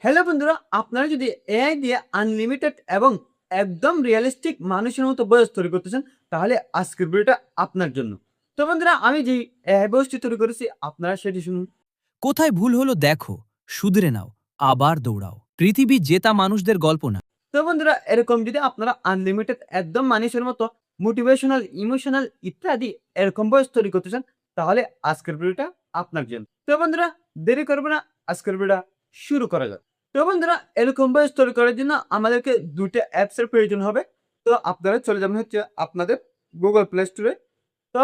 Hello বন্ধুরা, আপনারা যদি এআই দিয়ে আনলিমিটেড এবং একদম রিয়েলিস্টিক মানুষের মতো ভয়েস তৈরি করতে চান, তাহলে আজকের ভিডিওটা আপনার জন্য। তো বন্ধুরা, আমি যেই এআই ভয়েসটি তৈরি করেছি, আপনারা সেটি শুনুন। কোথায় ভুল হলো দেখো, শুধরে নাও, আবার দৌড়াও। পৃথিবী জেতা মানুষদের গল্প না। তো বন্ধুরা, এরকম যদি আপনারা আনলিমিটেড একদম মানুষের মতো মোটিভেশনাল, ইমোশনাল ইত্যাদি এরকম ভয়েস তৈরি করতে চান, তাহলে আজকের ভিডিওটা আপনার জন্য। তো বন্ধুরা, দেরি করবে না, আজকের ভিডিওটা শুরু করা যাক। তো বন্ধুরা, এরকম ভয়েস তৈরি করার জন্য আমাদেরকে দুইটা অ্যাপসের প্রয়োজন হবে। তো আপনারা চলে যাবেন হচ্ছে আপনাদের গুগল প্লে স্টোরে। তো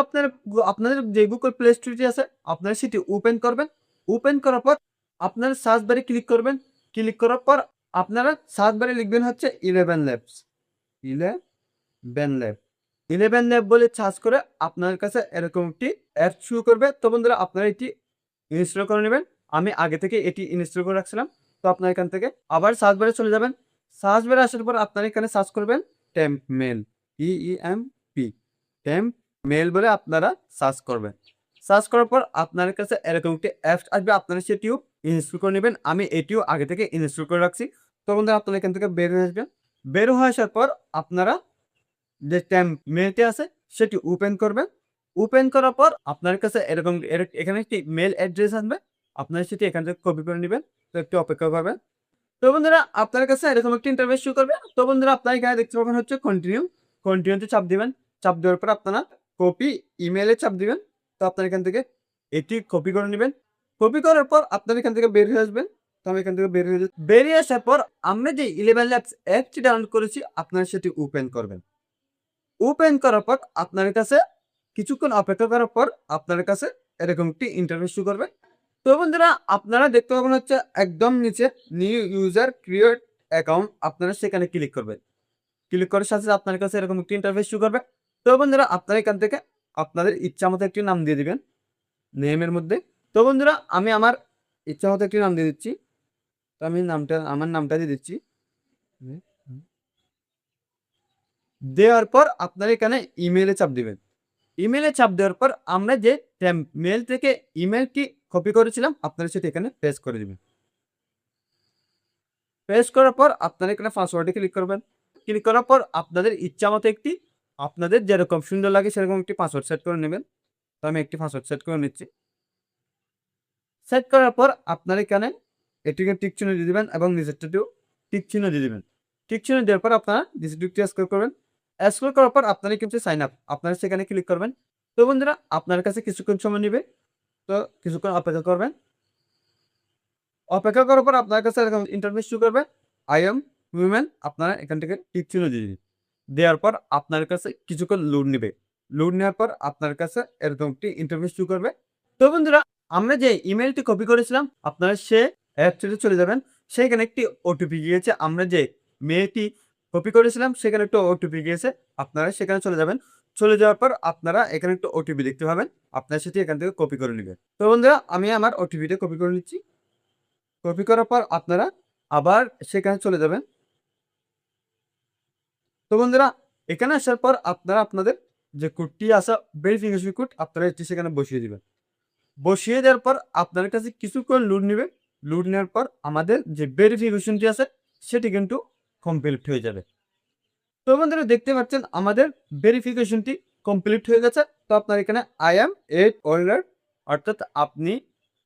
আপনাদের যে গুগল প্লে স্টোরটি আছে, আপনারা সেটি ওপেন করবেন। ওপেন করার পর আপনারা সার্চ বারে ক্লিক করবেন। ক্লিক করার পর আপনারা সার্চ বারে লিখবেন হচ্ছে 11 ল্যাবস। 11 ল্যাব। 11 ল্যাব বলে সার্চ করে আপনার কাছে এরকম একটি অ্যাপ শো করবে। তো বন্ধুরা, আপনারা এটি ইনস্টল করে নেবেন। আমি আগে থেকে এটি ইনস্টল করে রাখছিলাম। তো আপনার এখান থেকে আবার সার্চ বারে চলে যাবেন। সার্চ বারে আসার পর আপনারা এখানে সার্চ করবেন temp mail. TEMP। Temp mail বলে আপনারা সার্চ করবেন। সার্চ করার পর আপনার কাছে এরকম একটি অ্যাপস আসবে, আপনারা সেটিও ইনস্টল করে নেবেন। আমি এটিও আগে থেকে ইনস্টল করে রাখছি। তো বন্ধুরা, আপনারা এখান থেকে বের হয়ে আসবেন। বের হয়ে আসার পর আপনারা যে টেম্প মেলটি আছে সেটি ওপেন করবেন। ওপেন করার পর আপনার কাছে এরকম এখানে একটি মেল অ্যাড্রেস আসবে। আপনারা সেটি এখান থেকে কপি করে নেবেন। তো একটু অপেক্ষা করবেন। তো বন্ধুরা, আপনার কাছে এরকম একটি ইন্টারফেস শো করবে। তো বন্ধুরা, আপনার এখানে দেখতে পাবেন হচ্ছে কন্টিনিউ। কন্টিনিউতে চাপ দিবেন। চাপ দেওয়ার পর আপনারা কপি ইমেইলে চাপ দিবেন। তো আপনার এখান থেকে এটি কপি করে নেবেন। কপি করার পর আপনার এখান থেকে বের হয়ে আসবেন। তো আমি এখান থেকে বের হয়ে যাচ্ছি। বেরিয়ে আসার পর আমরা যে 11 ল্যাবস অ্যাপটি ডাউনলোড করেছি, আপনারা সেটি ওপেন করবেন। ওপেন করার পর আপনার কাছে কিছুক্ষণ অপেক্ষা করার পর আপনার কাছে এরকম একটি ইন্টারফেস শো করবে। তো বন্ধুরা, আপনারা দেখতে পাবেন হচ্ছে একদম নিচে নিউ ইউজার ক্রিয়েট অ্যাকাউন্ট, আপনারা সেখানে ক্লিক করবেন। ক্লিক করার সাথে সাথে আপনার কাছে এরকম একটি ইন্টারফেস শো করবে। তো বন্ধুরা, আপনারা এখান থেকে আপনাদের ইচ্ছা মতো একটি নাম দিয়ে দিবেন নেমের মধ্যে। তো বন্ধুরা, আমি আমার ইচ্ছা মতো একটি নাম দিয়ে দিচ্ছি। তো আমি আমার নামটা দিয়ে দিচ্ছি। দেওয়ার পর আপনারা এখানে ইমেইলে চাপ দিবেন। ইমেইলে চাপ দেওয়ার পর আমরা যে মেল থেকে ইমেলটি কপি করেছিলাম, আপনারা সেটা এখানে পেস্ট করে দিবেন। পেস্ট করার পর আপনারা এখানে পাসওয়ার্ডে ক্লিক করবেন। ক্লিক করার পর আপনাদের ইচ্ছা মতো একটি, আপনাদের যেরকম সুন্দর লাগে সেরকম একটি পাসওয়ার্ড সেট করে নেবেন। তো আমি একটি পাসওয়ার্ড সেট করে নিচ্ছি। সেট করার পর আপনারা এখানে এটিকে টিক চিহ্ন দিয়ে দিবেন এবং নিচেরটাতেও টিক চিহ্ন দিয়ে দিবেন। টিক চিহ্ন দেওয়ার পর আপনারা নিচের দিকটি স্ক্রল করবেন। স্ক্রল করার পর আপনারা কিন্তু সাইন আপ, আপনারা সেখানে ক্লিক করবেন। তো বন্ধুরা, আপনার কাছে কিছুক্ষণ সময় নেবে। তো কিছুক্ষণ অপেক্ষা করবেন। অপেক্ষা করার পর আপনার কাছে এরকম ইন্টারফেস শো করবে আই এম হিউম্যান। আপনারা এখান থেকে টিক চিহ্ন দিয়ে দিন। দেওয়ার পর আপনার কাছে কিছুক্ষণ লোড নেবে। লোড নেওয়ার পর আপনার কাছে এরকম একটি ইন্টারফেস শো করবে। তো বন্ধুরা, আমরা যে ইমেলটি কপি করেছিলাম, আপনারা সে অ্যাপটিতে চলে যাবেন। সেখানে একটি ওটিপি গিয়েছে। আমরা যে মেলটি কপি করেছিলাম সেখানে একটা ওটিপি গিয়েছে। আপনারা সেখানে চলে যাবেন। চলে যাওয়ার পর আপনারা এখানে একটা ওটিপি দেখতে পাবেন। আপনার সেটি এখান থেকে কপি করে নেবেন। তো বন্ধুরা, আমি আমার ওটিপিটা কপি করে নিচ্ছি। কপি করার পর আপনারা আবার সেখানে চলে যাবেন। তো বন্ধুরা, এখানে আসার পর আপনারা আপনাদের যে কোডটি আসা ভেরিফিকেশন কোড, আপনারা এটি সেখানে বসিয়ে দিবেন। বসিয়ে দেওয়ার পর আপনার কাছে কিছুক্ষণ লোড নেবে। লোড নেওয়ার পর আমাদের যে ভেরিফিকেশনটি আছে সেটি কিন্তু কমপ্লিট হয়ে যাবে। তো বন্ধুরা, দেখতে পাচ্ছেন আমাদের ভেরিফিকেশনটি কমপ্লিট হয়ে গেছে। তো আপনার এখানে আই এম 8 ওল্ডার, অর্থাৎ আপনি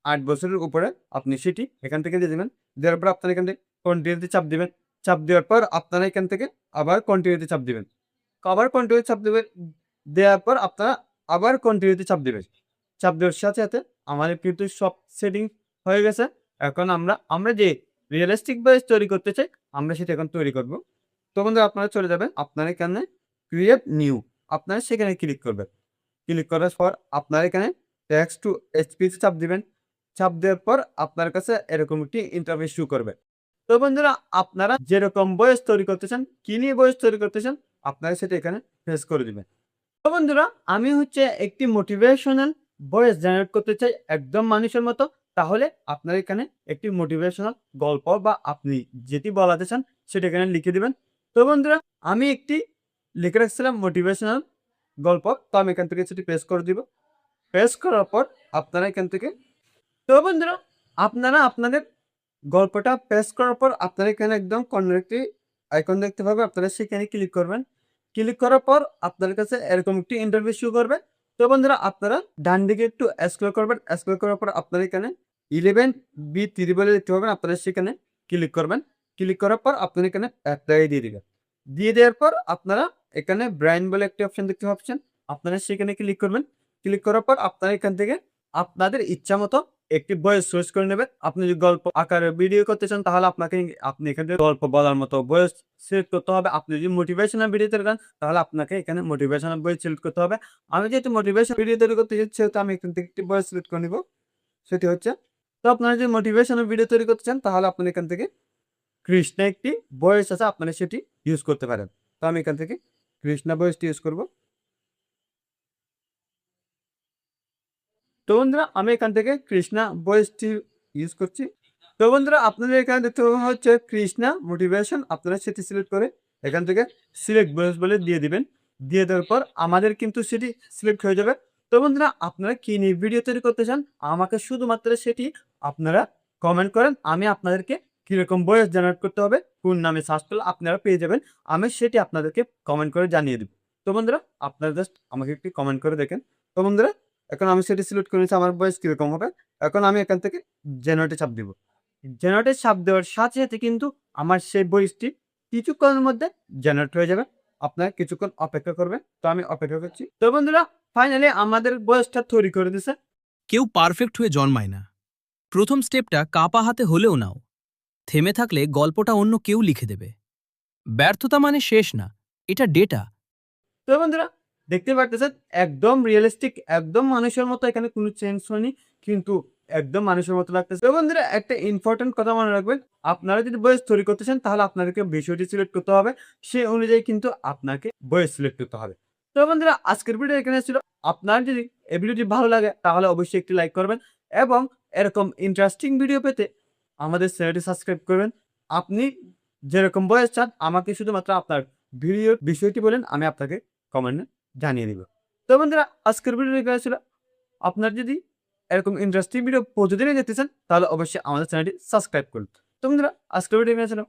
8 বছরের উপরে, আপনি সেটি এখান থেকে দিয়ে দেবেন। দেওয়ার পর আপনার এখান থেকে কন্টিনিউতে চাপ দিবেন। চাপ দেওয়ার পর আপনারা এখান থেকে আবার কন্টিনিউতে চাপ দিবেন। আবার কন্টিনিউ চাপ দেবেন। দেওয়ার পর আপনারা আবার কন্টিনিউতে চাপ দিবেন। চাপ দেওয়ার সাথে সাথে আমাদের কিন্তু সব সেটিং হয়ে গেছে। এখন আমরা যে রিয়েলিস্টিক ভয়েস তৈরি করতে চাই, আমরা সেটা এখন তৈরি করব। তো বন্ধুরা, আপনারা চলে যাবেন আপনার এখানে ক্রিয়েট নিউ, আপনারা সেখানে ক্লিক করবেন। ক্লিক করার পর আপনার এখানে টেক্সট টু স্পিচ চাপ দিবেন। চাপ দেওয়ার পর আপনার কাছে এরকম একটি ইন্টারফেস শো করবে। তো বন্ধুরা, আপনারা যেরকম ভয়েস তৈরি করতে চান, কি নিয়ে ভয়েস তৈরি করতে চান, আপনারা সেটা এখানে প্রেস করে দিবেন। তো বন্ধুরা, আমি হচ্ছে একটি মোটিভেশনাল ভয়েস জেনারেট করতে চাই একদম মানুষের মতো। তাহলে আপনার এখানে একটি মোটিভেশনাল গল্প বা আপনি যেটি বলাতে চান সেটা এখানে লিখে দিবেন। তো বন্ধুরা, আমি একটি লিখে রাখছিলাম মোটিভেশনাল গল্প। তো আমি এখান থেকে সেটি পেস্ট করে দিব। পেস্ট করার পর আপনারা এখান থেকে, তো বন্ধুরা, আপনারা আপনাদের গল্পটা পেস্ট করার পর আপনারা এখানে একদম কর্নার একটি আইকন দেখতে পাবেন, আপনারা সেখানে ক্লিক করবেন। ক্লিক করার পর আপনার কাছে এরকম একটি ইন্টারফেস শো করবে। তো বন্ধুরা আপনারা ডান দিকে একটু স্ক্রল করবেন, স্ক্রল করার পর আপনারা এখানে 11B3 বলে দেখতে পাবেন, আপনারা সেখানে ক্লিক করবেন। ক্লিক করার পর আপনারা এখানে অ্যাপ্লাই দিয়ে দিবেন। দিয়ে দেওয়ার পর আপনারা এখানে ব্র্যান্ড বলে একটি অপশন দেখতে পাচ্ছেন, আপনারা সেখানে ক্লিক করবেন। ক্লিক করার পর আপনারা এখান থেকে আপনাদের ইচ্ছা মতো একটি ভয়েস চয়েস করে নেবেন। আপনি যদি গল্প আকারে ভিডিও করতে চান তাহলে আপনি এখান থেকে গল্প বলার মতো ভয়েস সিলেক্ট করতে হবে। আপনি যদি মোটিভেশনাল ভিডিও তৈরি করেন তাহলে আপনাকে এখানে মোটিভেশনাল ভয়েস সিলেক্ট করতে হবে। আমি যেহেতু মোটিভেশনাল ভিডিও তৈরি করতে চাই সেহেতু আমি এখান থেকে একটি ভয়েস সিলেক্ট করে নিব। সেটি হচ্ছে, তো আপনারা যদি মোটিভেশনাল ভিডিও তৈরি করতে চান তাহলে আপনি এখান থেকে কৃষ্ণা একটি ভয়েস আছে, আপনারা সেটি ইউজ করতে পারেন। তো আমি এখান থেকে কৃষ্ণা ভয়েসটি ইউজ করব। তো বন্ধুরা আমি এখান থেকে কৃষ্ণা ভয়েসটি ইউজ করছি। তো বন্ধুরা আপনাদের এখানে দেখতে পাবেন হচ্ছে কৃষ্ণা মোটিভেশন, আপনারা সেটি সিলেক্ট করে এখান থেকে সিলেক্ট ভয়েস বলে দিয়ে দিবেন। দিয়ে দেওয়ার পর আমাদের কিন্তু সেটি সিলেক্ট হয়ে যাবে। তো বন্ধুরা আপনারা কি নিয়ে ভিডিও তৈরি করতে চান আমাকে শুধুমাত্র সেটি আপনারা কমেন্ট করেন, আমি আপনাদেরকে কিরকম ভয়েস জেনারেট করতে হবে কোন নামে সার্চ করলে আপনারা পেয়ে যাবেন, আমি সেটি আপনাদেরকে কমেন্ট করে জানিয়ে দেব। তো বন্ধুরা আপনারা জাস্ট আমাকে একটি কমেন্ট করে দেখেন। তো বন্ধুরা এখন আমি সেটি সিলেক্ট করে নিয়েছি, আমার ভয়েস কিরকম হবে। এখন আমি এখান থেকে জেনারেটে চাপ দিব। জেনারেটে চাপ দেওয়ার সাথে সাথে কিন্তু আমার সেই ভয়েসটি কিছুক্ষণের মধ্যে জেনারেট হয়ে যাবে। আপনারা কিছুক্ষণ অপেক্ষা করবেন। তো আমি অপেক্ষা করছি। তো বন্ধুরা ফাইনালি আমাদের ভয়েসটা তৈরি করে দিছে। কেউ পারফেক্ট হয়ে জন্মায় না। প্রথম স্টেপটা কাপা হাতে হলেও নাও। থেমে থাকলে গল্পটা অন্য কেউ লিখে দেবে। ব্যর্থতা মানে শেষ না, এটা ডেটা। তো বন্ধুরা দেখতে পারতেছেন একদম রিয়েলিস্টিক, একদম মানুষের মতো, এখানে কোনো চেঞ্জ হয়নি, কিন্তু একদম মানুষের মতো লাগতেছে। তো বন্ধুরা একটা ইম্পর্টেন্ট কথা মনে রাখবেন, আপনারা যদি ভয়েস তৈরি করতে চান তাহলে আপনাদেরকে বিষয়টি সিলেক্ট করতে হবে, সেই অনুযায়ী কিন্তু আপনাকে ভয়েস সিলেক্ট করতে হবে। তো বন্ধুরা আজকের ভিডিও এখানে ছিল। আপনার যদি এই ভিডিওটি ভালো লাগে তাহলে অবশ্যই একটি লাইক করবেন এবং এরকম ইন্টারেস্টিং ভিডিও পেতে আমাদের চ্যানেলটি সাবস্ক্রাইব করবেন। আপনি যেরকম ভয়েস চান আমাকে শুধুমাত্র আপনার ভিডিওর বিষয়টি বলেন, আমি আপনাকে কমেন্টে জানিয়ে দিব। তো বন্ধুরা আজকের ভিডিও এখানে ছিল। আপনার যদি এরকম ইন্টারেস্টিং ভিডিও প্রতিদিনই দেখতে চান তাহলে অবশ্যই আমাদের চ্যানেলটি সাবস্ক্রাইব করুন। তো বন্ধুরা আজকের ভিডিও এখানে ছিল।